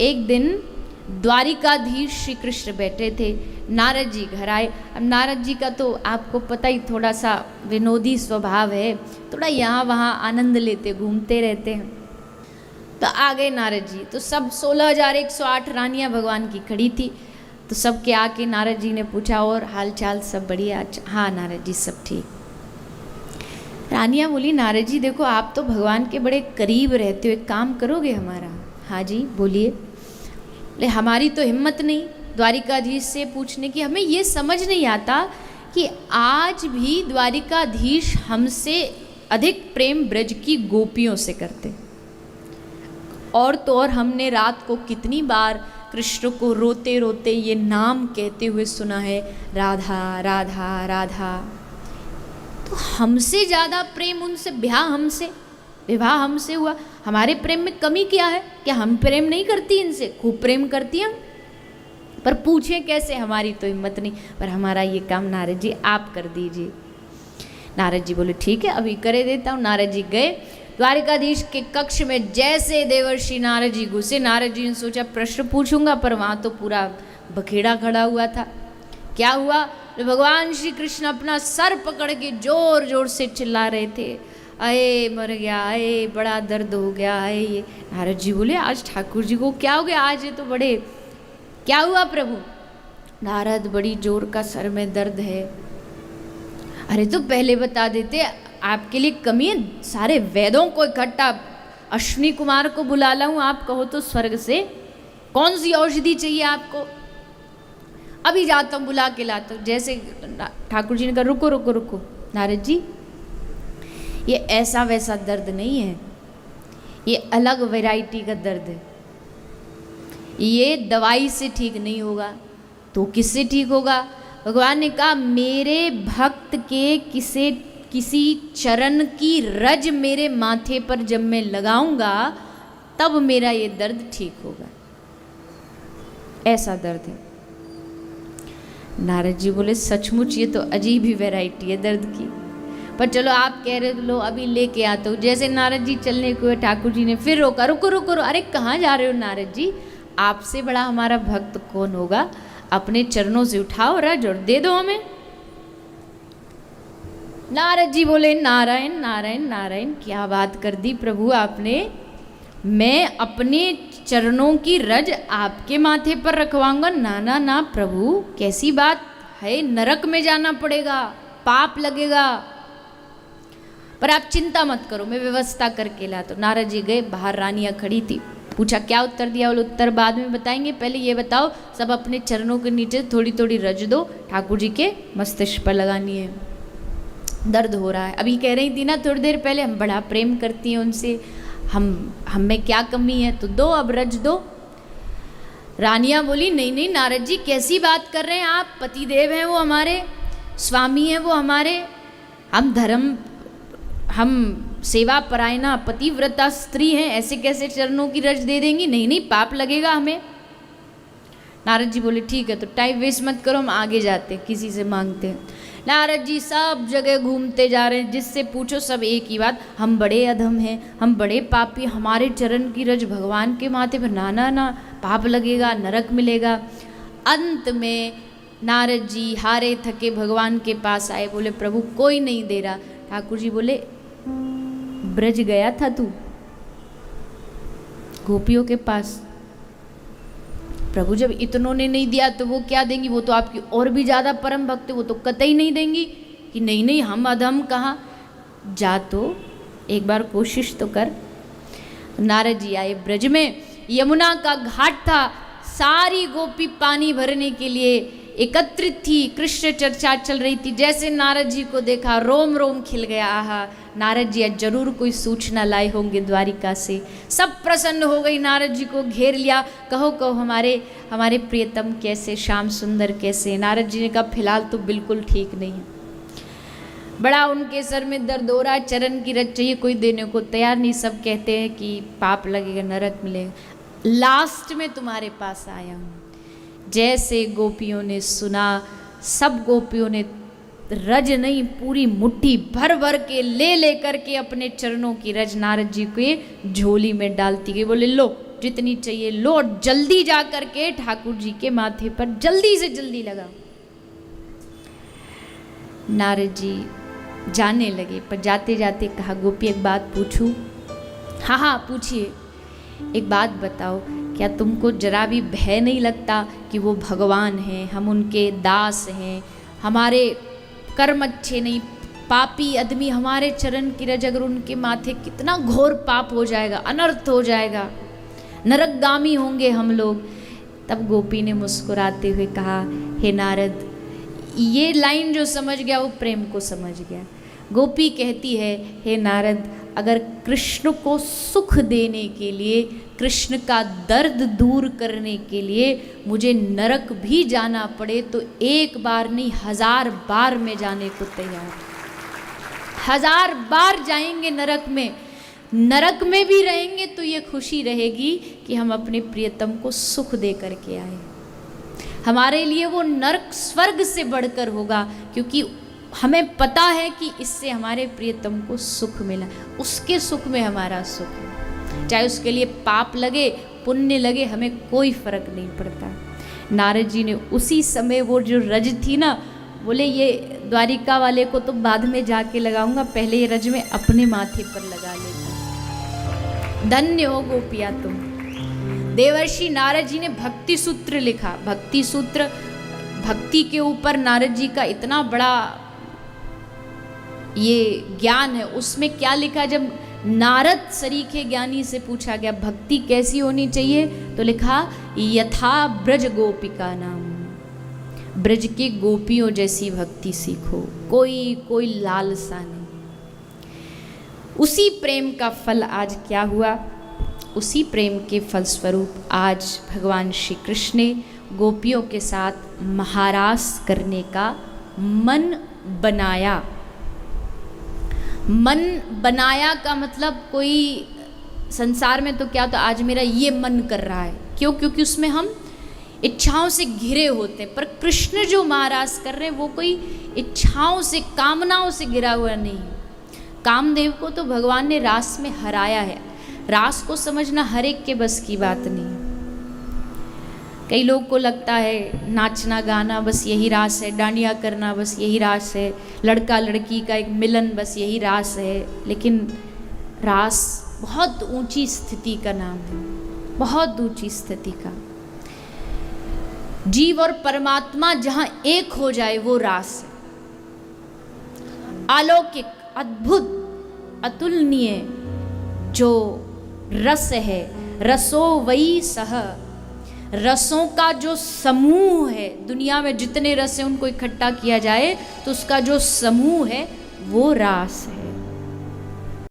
एक दिन द्वारिकाधीश श्री कृष्ण बैठे थे, नारद जी घर आए। अब नारद जी का तो आपको पता ही थोड़ा सा विनोदी स्वभाव है, थोड़ा यहाँ वहाँ आनंद लेते घूमते रहते हैं। तो आ गए नारद जी, तो सब 16,108 रानियाँ भगवान की खड़ी थी। तो सबके आके नारद जी ने पूछा और हाल चाल सब बढ़िया? हाँ नारद जी सब ठीक। रानियाँ बोली नारद जी देखो आप तो भगवान के बड़े करीब रहते हो, एक काम करोगे हमारा? हाँ जी बोलिए। बोले हमारी तो हिम्मत नहीं द्वारिकाधीश से पूछने की, हमें ये समझ नहीं आता कि आज भी द्वारिकाधीश हमसे अधिक प्रेम ब्रज की गोपियों से करते। और तो और हमने रात को कितनी बार कृष्ण को रोते रोते ये नाम कहते हुए सुना है, राधा राधा राधा। तो हमसे ज़्यादा प्रेम उनसे, विवाह हमसे हुआ, हमारे प्रेम में कमी क्या है? क्या हम प्रेम नहीं करती इनसे? खूब प्रेम करती हम, पर पूछें कैसे? हमारी तो हिम्मत नहीं, पर हमारा ये काम नारद जी आप कर दीजिए। नारद जी बोले ठीक है अभी करे देता हूँ। नारद जी गए द्वारिकाधीश के कक्ष में, जैसे देवर्षि नारद जी घुसे, नारद जी ने सोचा प्रश्न पूछूंगा, पर वहाँ तो पूरा बखेड़ा खड़ा हुआ था। क्या हुआ? भगवान श्री कृष्ण अपना सर पकड़ के जोर जोर से चिल्ला रहे थे, अये मर गया, अये बड़ा दर्द हो गया, अये ये। नारद जी बोले आज ठाकुर जी को क्या हो गया? आज ये तो बड़े, क्या हुआ प्रभु? नारद बड़ी जोर का सर में दर्द है। अरे तो पहले बता देते, आपके लिए कमी है? सारे वेदों को इकट्ठा, अश्विनी कुमार को बुला लाऊं आप कहो तो स्वर्ग से? कौन सी औषधि चाहिए आपको? अभी जाता हूँ बुला के लाता हूँ। जैसे ठाकुर जी ने कहा रुको रुको रुको नारद जी, ये ऐसा वैसा दर्द नहीं है, ये अलग वैरायटी का दर्द है। ये दवाई से ठीक नहीं होगा तो किससे ठीक होगा? भगवान ने कहा मेरे भक्त के किसी चरण की रज मेरे माथे पर जब मैं लगाऊंगा तब मेरा ये दर्द ठीक होगा। ऐसा दर्द है। नारद जी बोले सचमुच ये तो अजीब ही वैरायटी है दर्द की, पर चलो आप कह रहे लो अभी लेके आता हूँ। जैसे नारद जी चलने को हुए, ठाकुर जी ने फिर रोका, रुको रुको रुको, अरे कहाँ जा रहे हो नारद जी? आपसे बड़ा हमारा भक्त कौन होगा? अपने चरणों से उठाओ रज और दे दो हमें। नारद जी बोले नारायण नारायण नारायण, क्या बात कर दी प्रभु आपने। मैं अपने चरणों की रज आपके माथे पर रखवाऊंगा? ना ना ना प्रभु, कैसी बात है, नरक में जाना पड़ेगा, पाप लगेगा। पर आप चिंता मत करो, मैं व्यवस्था करके लाता हूं। नारद जी गए, बाहर रानियां खड़ी थी। पूछा क्या उत्तर दिया? बोले उत्तर बाद में बताएंगे, पहले ये बताओ सब अपने चरणों के नीचे थोड़ी थोड़ी रज दो, ठाकुर जी के मस्तिष्क पर लगानी है, दर्द हो रहा है। अभी कह रही थी ना थोड़ी देर पहले हम बड़ा प्रेम करती हैं उनसे, हम में क्या कमी है, तो दो अब रज दो। रानियां बोली नहीं नहीं नारद जी कैसी बात कर रहे हैं आप, पतिदेव हैं वो हमारे, स्वामी हैं वो हमारे, हम सेवा परायणा पतिव्रता स्त्री हैं, ऐसे कैसे चरणों की रज दे देंगी? नहीं नहीं पाप लगेगा हमें। नारद जी बोले ठीक है तो टाइम वेस्ट मत करो, हम आगे जाते हैं, किसी से मांगते हैं। नारद जी सब जगह घूमते जा रहे हैं, जिससे पूछो सब एक ही बात, हम बड़े अधम हैं, हम बड़े पापी, हमारे चरण की रज भगवान के माथे पर ना ना ना, पाप लगेगा, नरक मिलेगा। अंत में नारद जी हारे थके भगवान के पास आए, बोले प्रभु कोई नहीं दे रहा। ठाकुर जी बोले ब्रज गया था तू गोपियों के पास? प्रभु जब इतनों ने नहीं दिया तो वो क्या देंगी? वो तो आपकी और भी ज़्यादा परम भक्त है, वो तो कतई नहीं देंगी कि नहीं नहीं हम अधम कहाँ। जा तो एक बार कोशिश तो कर। नारद जी आए ब्रज में, यमुना का घाट था, सारी गोपी पानी भरने के लिए एकत्रित थी, कृष्ण चर्चा चल रही थी। जैसे नारद जी को देखा रोम रोम खिल गया, आहा नारद जी आज जरूर कोई सूचना लाए होंगे द्वारिका से। सब प्रसन्न हो गई, नारद जी को घेर लिया, कहो कहो हमारे प्रियतम कैसे, श्याम सुंदर कैसे? नारद जी ने कहा फिलहाल तो बिल्कुल ठीक नहीं है, बड़ा उनके सर में दर्द हो रहा है, चरण की रज चाहिए, कोई देने को तैयार नहीं, सब कहते हैं कि पाप लगेगा, नरक मिलेगा। लास्ट में तुम्हारे पास आया हूँ। जैसे गोपियों ने सुना, सब गोपियों ने रज नहीं पूरी मुट्ठी भर भर के ले करके अपने चरणों की रज नारद जी के झोली में डालती गई। बोले लो जितनी चाहिए लो, और जल्दी जा करके ठाकुर जी के माथे पर जल्दी से जल्दी लगाओ। नारद जी जाने लगे, पर जाते जाते कहा, गोपी एक बात पूछूं? हाँ हाँ पूछिए। एक बात बताओ, क्या तुमको जरा भी भय नहीं लगता कि वो भगवान हैं, हम उनके दास हैं, हमारे कर्म अच्छे नहीं, पापी आदमी हमारे चरण की रज अगर उनके माथे, कितना घोर पाप हो जाएगा, अनर्थ हो जाएगा, नरकगामी होंगे हम लोग। तब गोपी ने मुस्कुराते हुए कहा, हे नारद, ये लाइन जो समझ गया वो प्रेम को समझ गया। गोपी कहती है, हे नारद, अगर कृष्ण को सुख देने के लिए, कृष्ण का दर्द दूर करने के लिए मुझे नरक भी जाना पड़े तो एक बार नहीं 1000 बार मैं जाने को तैयार। 1000 बार जाएंगे नरक में, नरक में भी रहेंगे तो ये खुशी रहेगी कि हम अपने प्रियतम को सुख दे करके आए। हमारे लिए वो नरक स्वर्ग से बढ़कर होगा, क्योंकि हमें पता है कि इससे हमारे प्रियतम को सुख मिला, उसके सुख में हमारा सुख है। चाहे उसके लिए पाप लगे पुण्य लगे, हमें कोई फर्क नहीं पड़ता। नारद जी ने उसी समय वो जो रज थी ना, बोले ये द्वारिका वाले को तो बाद में जाके लगाऊंगा, पहले ये रज में अपने माथे पर लगा लेता। धन्य हो गोपिया तुम। देवर्षि नारद जी ने भक्ति सूत्र लिखा। भक्ति सूत्र, भक्ति के ऊपर नारद जी का इतना बड़ा ये ज्ञान है। उसमें क्या लिखा, जब नारद सरीखे ज्ञानी से पूछा गया भक्ति कैसी होनी चाहिए, तो लिखा यथा ब्रज गोपिका नाम, ब्रज के गोपियों जैसी भक्ति सीखो, कोई लालसा नहीं। उसी प्रेम का फल आज क्या हुआ, उसी प्रेम के फलस्वरूप आज भगवान श्री कृष्ण ने गोपियों के साथ महारास करने का मन बनाया। मन बनाया का मतलब, कोई संसार में तो क्या होता, आज मेरा ये मन कर रहा है, क्यों? क्योंकि उसमें हम इच्छाओं से घिरे होते हैं। पर कृष्ण जो महारास कर रहे हैं वो कोई इच्छाओं से, कामनाओं से घिरा हुआ नहीं। कामदेव को तो भगवान ने रास में हराया है। रास को समझना हर एक के बस की बात नहीं। कई लोग को लगता है नाचना गाना बस यही रास है, डांडिया करना बस यही रास है, लड़का लड़की का एक मिलन बस यही रास है। लेकिन रास बहुत ऊंची स्थिति का नाम है, बहुत ऊंची स्थिति का। जीव और परमात्मा जहां एक हो जाए वो रास है। अलौकिक, अद्भुत, अतुलनीय जो रस है, रसो वही सह, रसों का जो समूह है, दुनिया में जितने रस हैं उनको इकट्ठा किया जाए तो उसका जो समूह है वो रास है।